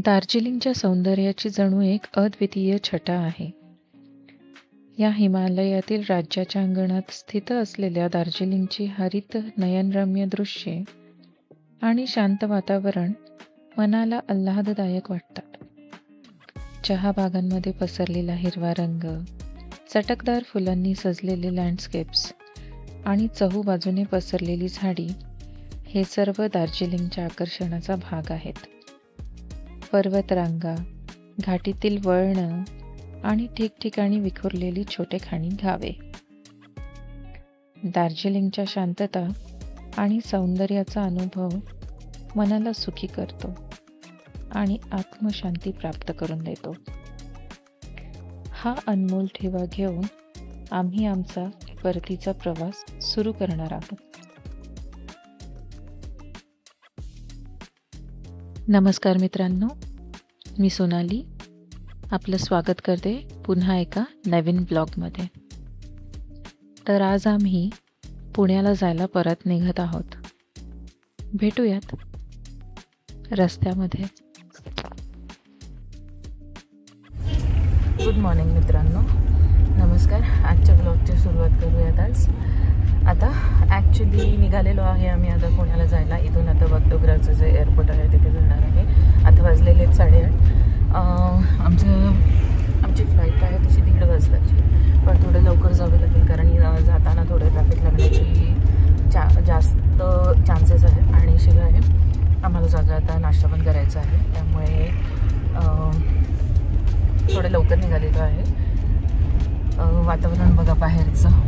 दार्जिलिंगच्या सौंदर्याची जणू एक अद्वितीय छटा आहे. या हिमालयातील राज्याच्या अंगणात स्थित असलेल्या दार्जिलिंगची हरित नयनरम्य दृश्ये आणि शांत वातावरण मनाला आल्हाददायक वाटतात. चहा बागांमध्ये पसरलेला हिरवा रंग, चटकदार फुलांनी सजलेले लँडस्केप्स आणि चहूबाजूने पसरलेली झाडी हे सर्व दार्जिलिंगच्या आकर्षणाचा भाग आहेत. पर्वतरांगा, घाटीतील वळणं आणि ठिकठिकाणी विखुरलेली छोटेखानी गावे. दार्जिलिंगच्या शांतता आणि सौंदर्याचा अनुभव मनाला सुखी करतो आणि आत्मशांती प्राप्त करून देतो. हा अनमोल ठेवा घेऊन आम्ही आमचा परतीचा प्रवास सुरू करणार आहोत. नमस्कार मित्रांनो, मी सोनाली आपलं स्वागत करते पुन्हा एका नवीन ब्लॉगमध्ये. तर आज आम्ही पुण्याला जायला परत निघत आहोत. भेटूयात रस्त्यामध्ये. गुड मॉर्निंग मित्रांनो, नमस्कार. आजच्या ब्लॉगची सुरुवात करूयात आज. आता ॲक्च्युली निघालेलो आहे आम्ही आता पुण्याला जायला. इथून आता बगडोगराचं जे एअरपोर्ट आहे तिथे जाणार आहे. आता वाजलेले आहेत 8:30. आमची फ्लाईट आहे तशी 1:30 वाजताची, पण थोडं लवकर जावं लागेल कारण जाताना थोडं ट्रॅफिक लागण्याची जास्त चान्सेस आहेत. आणि शिवाय आम्हाला जाता नाश्ता पण करायचा आहे, त्यामुळे थोडं लवकर निघालेलो आहे. वातावरण बघा बाहेरचं,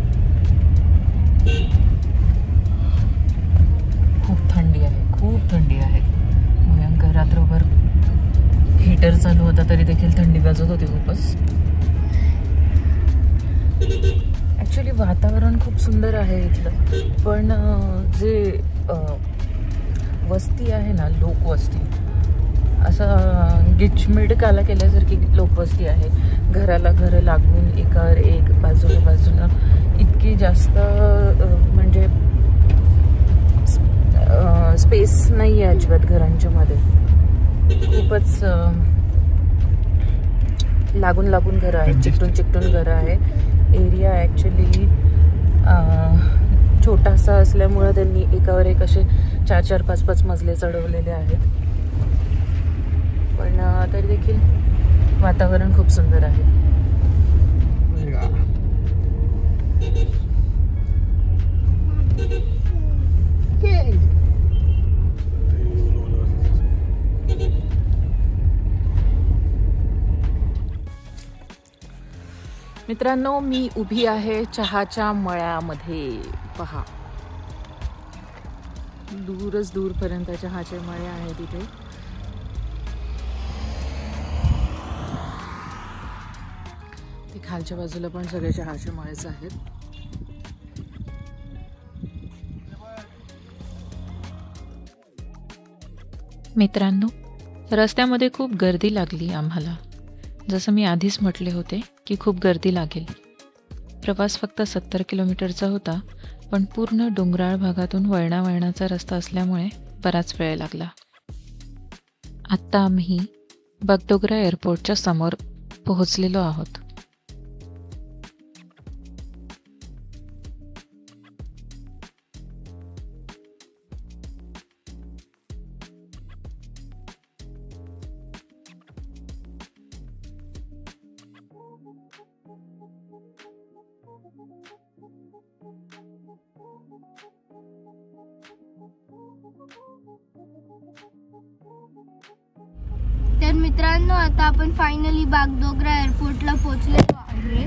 खूप थंडी आहे. भयंकर. रात्रभर हीटर चालू होता तरी देखील थंडी वाजत होती खूपच. ॲक्च्युली वातावरण खूप सुंदर आहे इथलं, पण जे वस्ती आहे ना, लोकवस्ती, असं गिचमिड काला केल्यासारखी लोकवस्ती आहे. घराला घर लागून एकावर एक बाजूला इतकी जास्त म्हणजे स्पेस नाही आहे अजिबात घरांच्या मध्ये. खूपच लागून घरं आहेत, चिकटून घरं आहे. एरिया ॲक्च्युली छोटासा असल्यामुळं त्यांनी एकावर एक असे 4-4, 5-5 मजले चढवलेले आहेत. पण तरी देखील वातावरण खूप सुंदर आहे. मित्रांनो, मी उभी आहे चहाच्या मळ्यामध्ये. पहा, दूरपर्यंत चहाचे मळे आहेत तिथे. ते खालच्या बाजूला पण सगळे चहाचे मळेच आहेत. मित्रांनो, रस्त्यामध्ये खूप गर्दी लागली आम्हाला. जसं मी आधीच म्हटले होते की खूप गर्दी लागेल. प्रवास फक्त 70 किलोमीटरचा होता, पण पूर्ण डोंगराळ भागातून वळणाचा रस्ता असल्यामुळे बराच वेळ लागला. आत्ता आम्ही बगडोगरा एअरपोर्टच्या समोर पोहोचलेलो आहोत. तर मित्रांनो, आता आपण फायनली बगडोगरा एअरपोर्टला पोहोचलेलो आहे.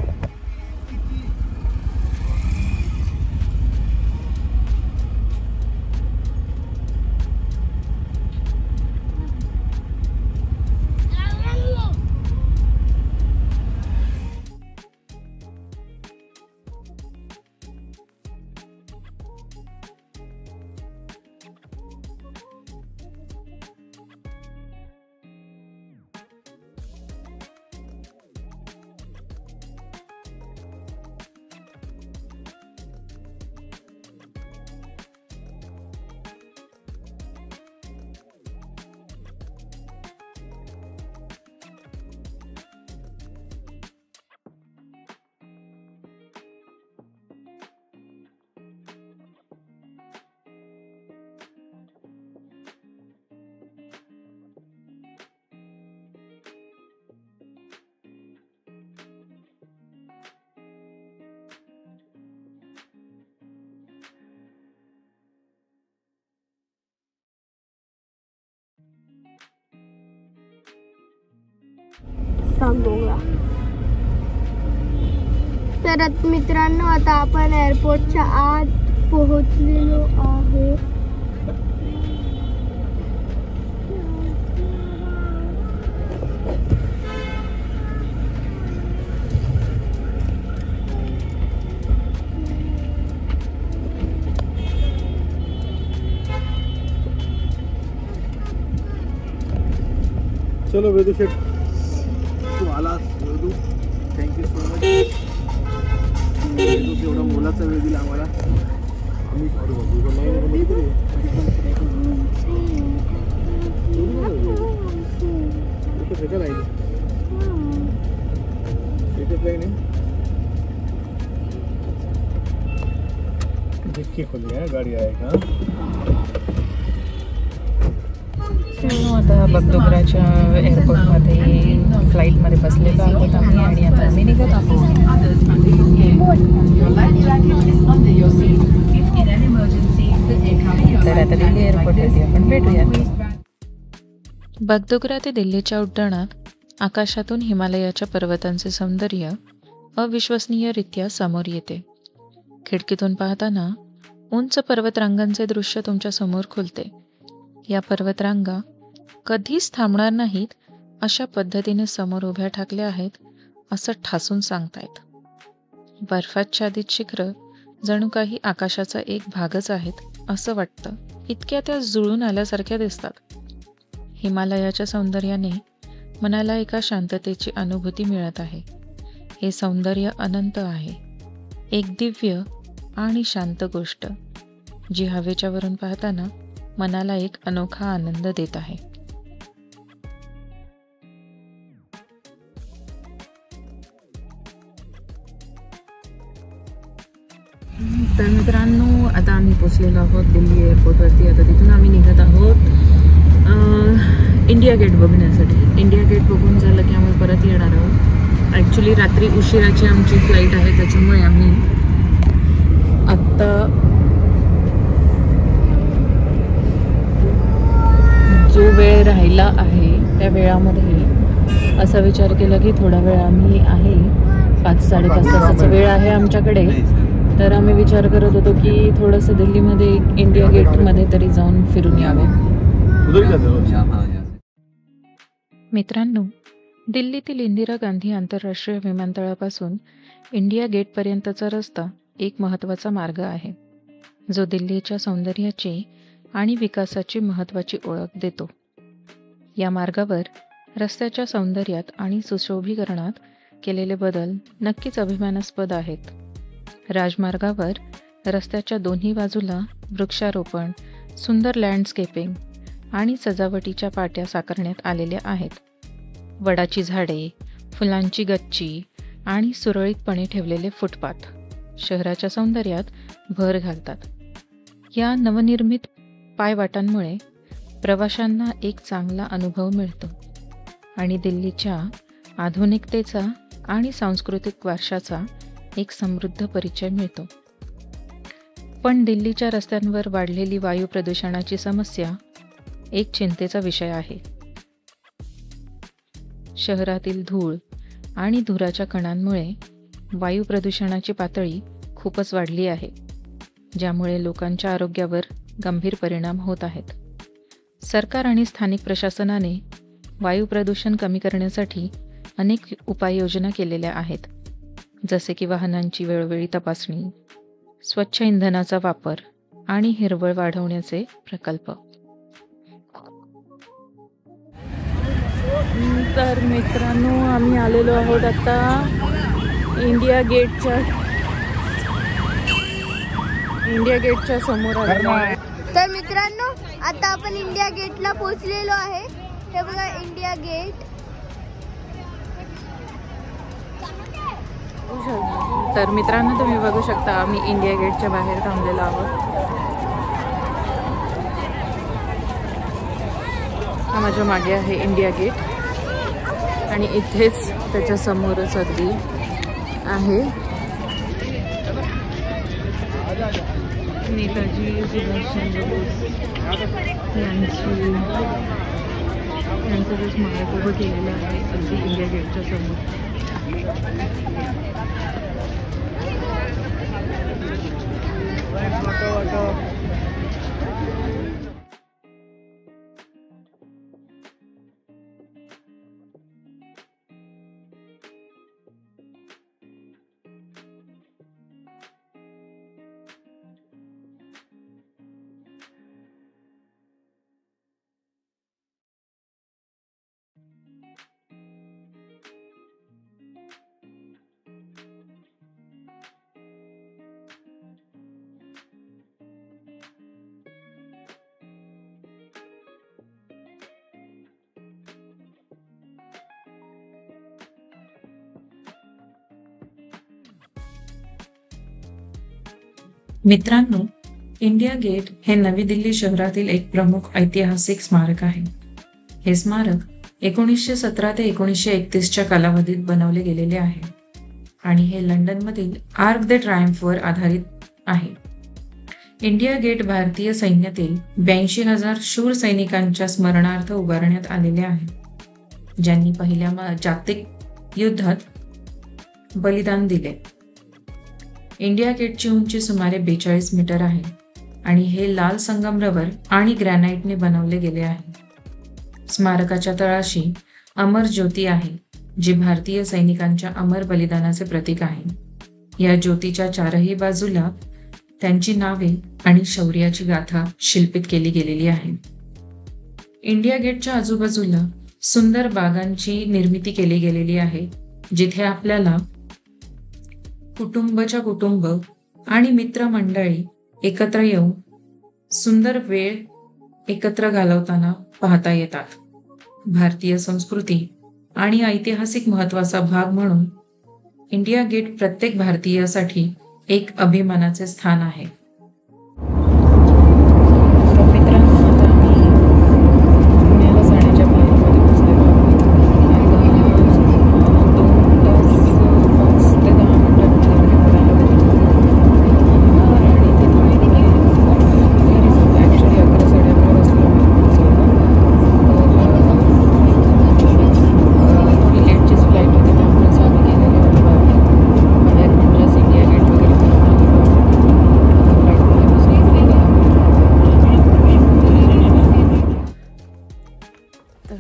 बागडोगरा. तर मित्रांनो आता आपण एअरपोर्टच्या आत पोहोचलेलो आहे. चलो वेदू शेट, तू आलास Vedu, thank you so much. Vedu एवढा मोलाचा वेळ दिला आम्हाला. आम्ही डिक्की खोली आहे, गाडी आहे का? आता बगडोगराच्या एअरपोर्टमध्ये फ्लाईटमध्ये बसलेलो आहोत आम्ही आणि आता आम्ही निघत आहोत. तर आता दिल्ली एअरपोर्टवरती आपण भेटूयात. बगडोगरा ते दिल्लीच्या उड्डाणात आकाशातून हिमालयाच्या पर्वतांचे सौंदर्य अविश्वसनीयरित्या समोर येते. खिडकीतून पाहताना उंच पर्वतरांगांचे दृश्य तुमच्या समोर खुलते. या पर्वतरांगा कधीच थांबणार नाहीत अशा पद्धतीने समोर उभ्या ठाकल्या आहेत असं ठासून सांगतायत. बर्फाच्छादित शिखरं जणू काही आकाशाचा एक भागच आहेत असं वाटतं. इतक्या त्या जुळून आल्यासारख्या दिसतात. हिमालयाच्या सौंदर्याने मनाला एका शांततेची अनुभूती मिळत आहे. हे सौंदर्य अनंत आहे, एक दिव्य आणि शांत गोष्ट जी हवेच्या वरून पाहताना मनाला एक अनोखा आनंद देत आहे. तर मित्रांनो आता आम्ही पोचलेलो आहोत दिल्ली एअरपोर्टवरती. आता तिथून आम्ही निघत आहोत इंडिया गेट बघण्यासाठी. इंडिया गेट बघून झालं की आम्ही परत येणार आहोत. ॲक्च्युली रात्री उशिराची आमची फ्लाईट आहे, त्याच्यामुळे आम्ही आत्ता जो वेळ राहिला आहे त्या वेळामध्ये असा विचार केला की थोडा वेळ आम्ही आहे, 5-5.5 तासाचा वेळ आहे आमच्याकडे. तर आम्ही विचार करत होतो की थोडंसं दिल्लीमध्ये इंडिया गेटमध्ये तरी जाऊन फिरून यावे. मित्रांनो, दिल्लीतील इंदिरा गांधी आंतरराष्ट्रीय विमानतळापासून इंडिया गेटपर्यंतचा रस्ता एक महत्त्वाचा मार्ग आहे, जो दिल्लीच्या सौंदर्याची आणि विकासाची महत्त्वाची ओळख देतो. या मार्गावर रस्त्याच्या सौंदर्यात आणि सुशोभीकरणात केलेले बदल नक्कीच अभिमानास्पद आहेत. राजमार्गावर रस्त्याच्या दोन्ही बाजूला वृक्षारोपण, सुंदर लँडस्केपिंग आणि सजावटीच्या पाट्या साकारण्यात आलेल्या आहेत. वडाची झाडे, फुलांची गच्ची आणि सुरळीतपणे ठेवलेले फुटपाथ शहराच्या सौंदर्यात भर घालतात. या नवनिर्मित पायवाटांमुळे प्रवाशांना एक चांगला अनुभव मिळतो आणि दिल्लीच्या आधुनिकतेचा आणि सांस्कृतिक वारशाचा एक समृद्ध परिचय मिळतो. पण दिल्लीच्या रस्त्यांवर वाढलेली वायू प्रदूषणाची समस्या एक चिंतेचा विषय आहे. शहरातील धूळ आणि धुराच्या कणांमुळे वायू प्रदूषणाची पातळी खूपच वाढली आहे, ज्यामुळे लोकांच्या आरोग्यावर गंभीर परिणाम होत आहेत. सरकार आणि स्थानिक प्रशासनाने वायू प्रदूषण कमी करण्यासाठी अनेक उपाययोजना केलेल्या आहेत, जसे की वाहनांची वेळोवेळी तपासणी, स्वच्छ इंधनाचा वापर आणि हिरवळ वाढवण्याचे प्रकल्प. तर मित्रांनो, आम्ही आलेलो आहोत आता इंडिया गेटच्या समोर आलेलो आहे. तर मित्रांनो, आता आपण इंडिया गेटला पोहोचलेलो आहे. हे बघा इंडिया गेट. तर मित्रांनो, तुम्ही बघू शकता आम्ही इंडिया गेटच्या बाहेर थांबलेलो आहोत. हा माझ्या मागे आहे इंडिया गेट आणि इथेच त्याच्या समोरच अगदी आहे नेताजी सुभाषचंद्र बोस यांची यांचं जे स्मारक उभं केलेलं आहे अगदी इंडिया गेटच्या समोर. मित्रांनो, इंडिया गेट हे नवी दिल्ली शहरातील एक प्रमुख ऐतिहासिक स्मारक आहे. हे स्मारक 1917 ते 1931च्या कालावधीत बनवले गेलेले आहे आणि हे लंडनमधील आर्क द ट्रायम्फवर आधारित आहे. इंडिया गेट भारतीय सैन्यातील 82,000 शूर सैनिकांच्या स्मरणार्थ उभारण्यात आलेले आहे, ज्यांनी पहिल्या जागतिक युद्धात बलिदान दिले. इंडिया गेटची उंची सुमारे 42 मीटर आहे आणि हे लाल संगमरवर आणि ग्रॅनाइटने बनवले गेले आहे. स्मारकाच्या तळाशी अमर ज्योती आहे, जी भारतीय सैनिकांच्या अमर बलिदानाचे प्रतीक आहे. या ज्योतीच्या चारही बाजूला त्यांची नावे आणि शौर्याची गाथा शिल्पित केली गेलेली आहे. इंडिया गेटच्या आजूबाजूला सुंदर बागांची निर्मिती केली गेलेली आहे, जिथे आपल्याला कुटुंब आणि मित्रमंडळी एकत्र येऊन सुंदर वेळ एकत्र घालवताना पाहता येतात. भारतीय संस्कृती आणि ऐतिहासिक महत्त्वाचा भाग म्हणून इंडिया गेट प्रत्येक भारतीयासाठी एक अभिमानाचे स्थान आहे.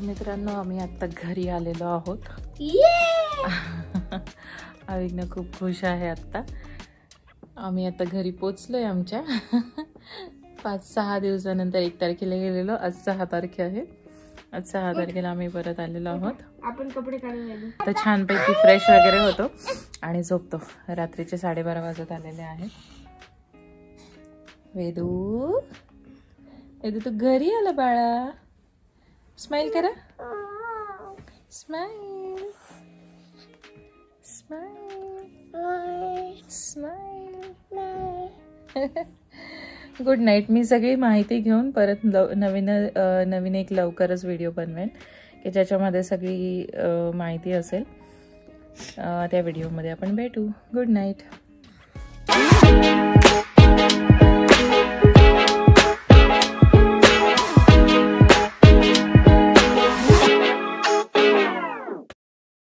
मित्रांनो, आम्ही आता घरी आलेलो आहोत. अविघ्न खूप खुश आहे. आता आम्ही आता घरी पोचलोय. आमच्या 5-6 दिवसानंतर 1 तारखेला गेलेलो. आज 6 तारीख आहे. आज 6 तारखेला आम्ही परत आलेलो आहोत. आपण कपडे काढून आलो. तर छानपैकी फ्रेश वगैरे होतो आणि झोपतो. रात्रीचे 12:30 वाजत आलेले आहे. वेदू तू घरी आला बाळा. स्माइल करा. Smile smile smile. Good night. मी सगळी माहिती घेऊन परत नवीन एक लवकरच व्हिडिओ बनवेन की ज्याच्यामध्ये सगळी माहिती असेल. त्या व्हिडिओमध्ये आपण भेटू. Good night.